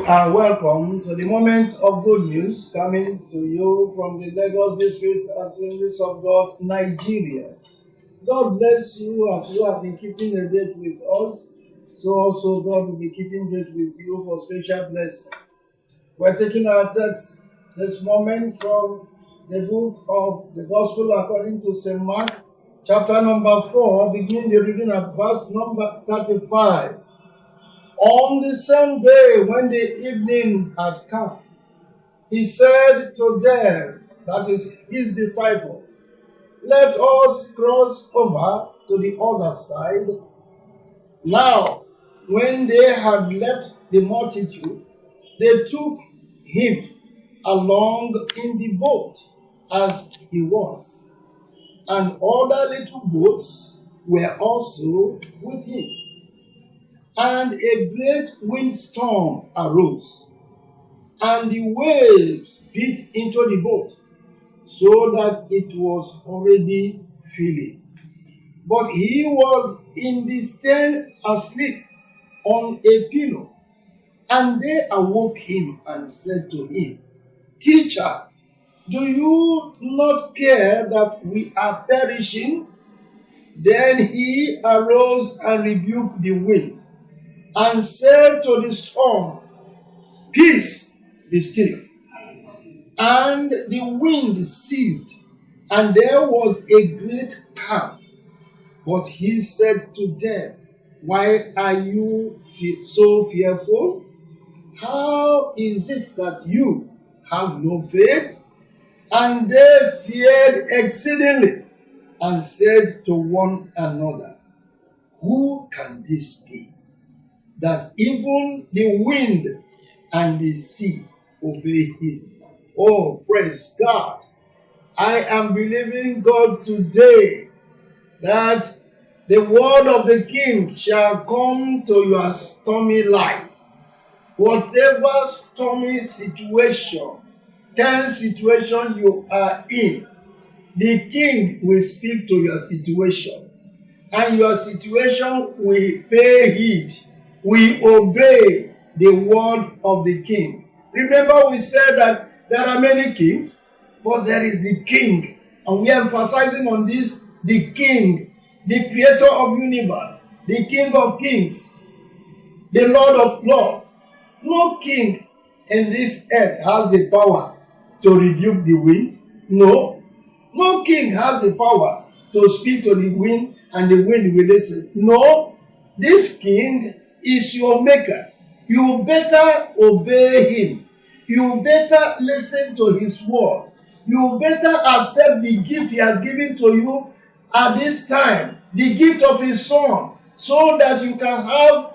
are welcome to the moment of good news coming to you from the Lagos District Assemblies of God, Nigeria. God bless you as you have been keeping a date with us. So also God will be keeping date with you for special blessing. We're taking our text this moment from the book of the Gospel according to St. Mark, chapter number 4, begin the reading at verse number 35. On the same day when the evening had come, he said to them, that is his disciples, "Let us cross over to the other side." Now, when they had left the multitude, they took him along in the boat as he was, and other little boats were also with him. And a great windstorm arose, and the waves beat into the boat, so that it was already filling. But he was in the stern asleep on a pillow. And they awoke him and said to him, "Teacher, do you not care that we are perishing?" Then he arose and rebuked the wind, and said to the storm, "Peace, be still." And the wind ceased, and there was a great calm. But he said to them, "Why are you so fearful? How is it that you have no faith?" And they feared exceedingly, and said to one another, "Who can this be, that even the wind and the sea obey him?" Oh, praise God. I am believing God today that the word of the King shall come to your stormy life. Whatever stormy situation, tense situation you are in, the King will speak to your situation, and your situation will pay heed, will obey the word of the King. Remember, we said that there are many kings, but there is the King, and we are emphasizing on this, the King, the creator of universe, the King of kings, the Lord of lords. No king in this earth has the power to rebuke the wind. No. No king has the power to speak to the wind and the wind will listen. No. This king is your maker. You better obey him. You better listen to his word. You better accept the gift he has given to you at this time, the gift of his son, so that you can have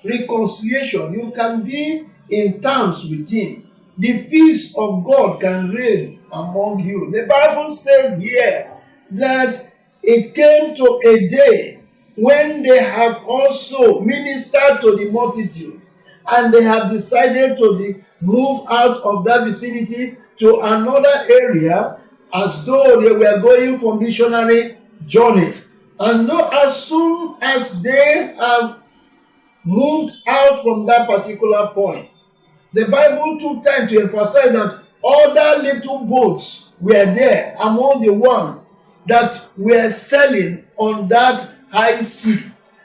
reconciliation. You can be in terms with him. The peace of God can reign among you. The Bible said here that it came to a day when they have also ministered to the multitude, and they have decided to move out of that vicinity to another area, as though they were going for missionary journey. And as soon as they have moved out from that particular point, the Bible took time to emphasize that other little boats were there among the ones that were sailing on that high sea.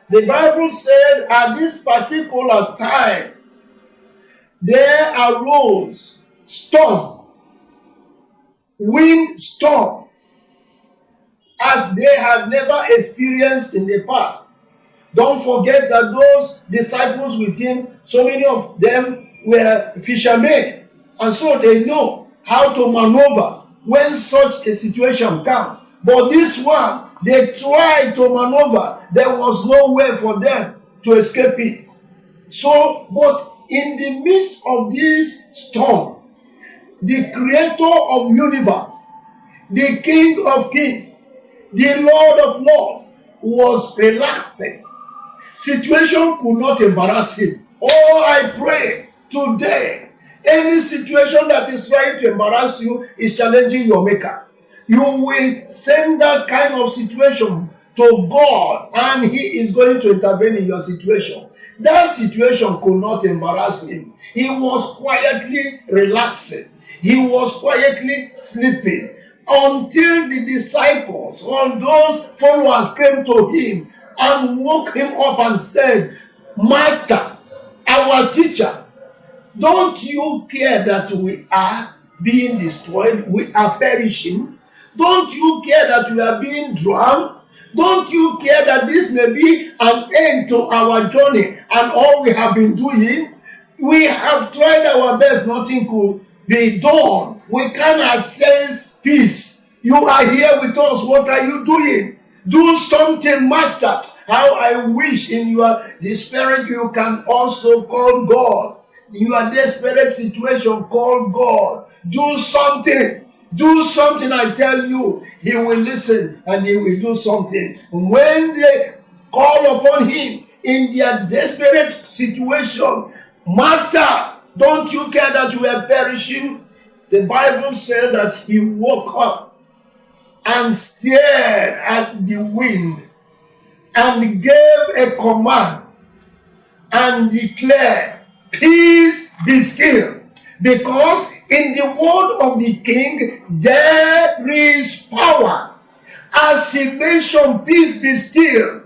The Bible said at this particular time, there arose storm, wind storm, as they had never experienced in the past. Don't forget that those disciples with him, so many of them were fishermen, and so they know how to maneuver when such a situation comes. But this one, they tried to maneuver. There was no way for them to escape it. So, but in the midst of this storm, the creator of universe, the King of kings, the Lord of lords, was relaxing. Situation could not embarrass him. Oh, I pray today, any situation that is trying to embarrass you is challenging your maker. You will send that kind of situation to God, and he is going to intervene in your situation. That situation could not embarrass him. He was quietly relaxing. He was quietly sleeping until the disciples or those followers came to him and woke him up and said, Master, our teacher, don't you care that we are being destroyed? We are perishing. Don't you care that we are being drowned? Don't you care that this may be an end to our journey and all we have been doing? We have tried our best, nothing could be done. We cannot sense peace. You are here with us. What are you doing? Do something, Master. How I wish in your despair you can also call God. In your desperate situation, call God. Do something. Do something, I tell you. He will listen and he will do something. When they call upon him in their desperate situation, Master, don't you care that we are perishing? The Bible said that he woke up and stared at the wind and gave a command and declared, peace be still, because in the word of the king there is power. As he mentioned, peace be still,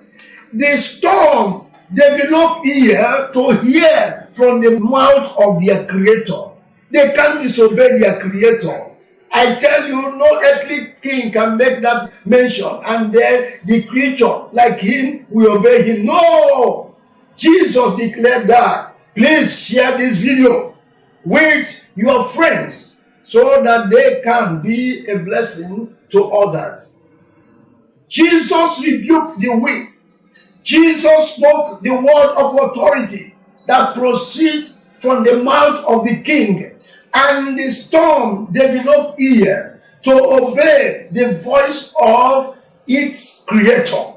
the storm developed ear to hear from the mouth of their creator. They can't disobey their creator. I tell you, no earthly king can make that mention and then the creature like him will obey him. No! Jesus declared that. Please share this video with your friends so that they can be a blessing to others. Jesus rebuked the wind. Jesus spoke the word of authority that proceeds from the mouth of the king, and the storm developed ear to obey the voice of its creator.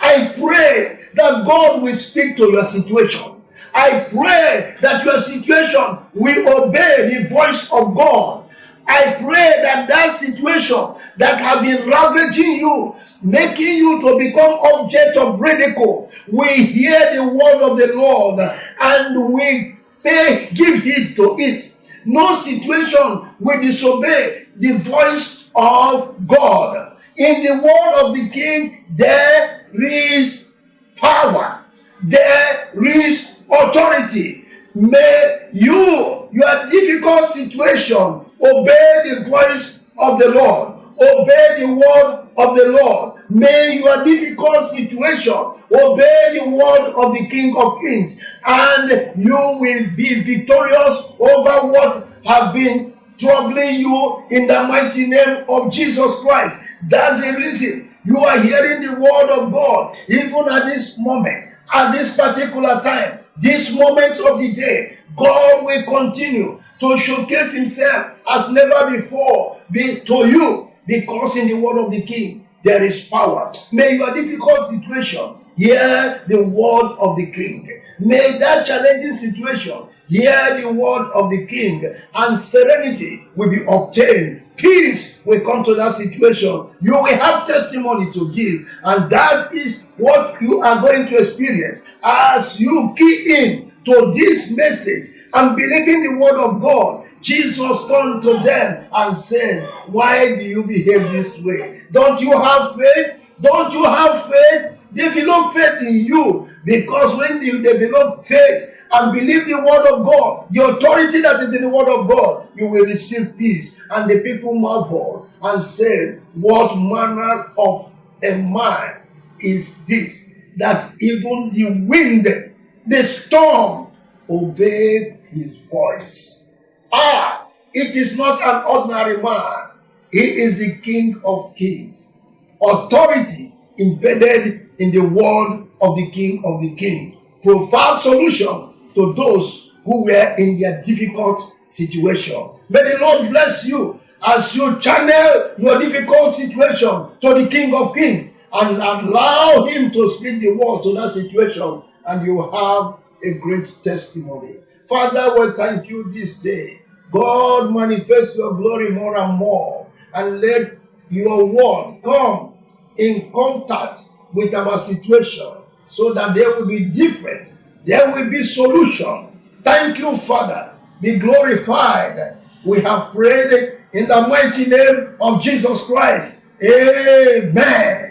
I pray that God will speak to your situation. I pray that your situation will obey the voice of God. I pray that that situation that has been ravaging you, making you to become object of ridicule, will hear the word of the Lord and will give heed to it. No situation will disobey the voice of God. In the word of the king, there is power. There is authority. May you, your difficult situation, obey the voice of the Lord. Obey the word of the Lord. May your difficult situation obey the word of the King of Kings, and you will be victorious over what have been troubling you in the mighty name of Jesus Christ. That's the reason you are hearing the word of God even at this moment, at this particular time, this moment of the day. God will continue to showcase himself as never before to you, because in the word of the King there is power. May your difficult situation hear the word of the King. May that challenging situation hear the word of the King, and serenity will be obtained. Peace will come to that situation. You will have testimony to give, and that is what you are going to experience as you key in to this message and believe in the word of God. Jesus turned to them and said, why do you behave this way? Don't you have faith? Don't you have faith? Develop faith in you, because when you develop faith and believe the word of God, the authority that is in the word of God, you will receive peace. And the people marveled and said, what manner of a man is this, that even the wind, the storm, obeyed his voice? It is not an ordinary man. He is the King of Kings. Authority embedded in the word of the King of the King. Provide solution to those who were in their difficult situation. May the Lord bless you as you channel your difficult situation to the King of Kings and allow him to speak the word to that situation, and you will have a great testimony. Father, we thank you this day. God, manifest your glory more and more, and let your word come in contact with our situation so that they will be different There will be solution. Thank you, Father. Be glorified. We have prayed in the mighty name of Jesus Christ. Amen.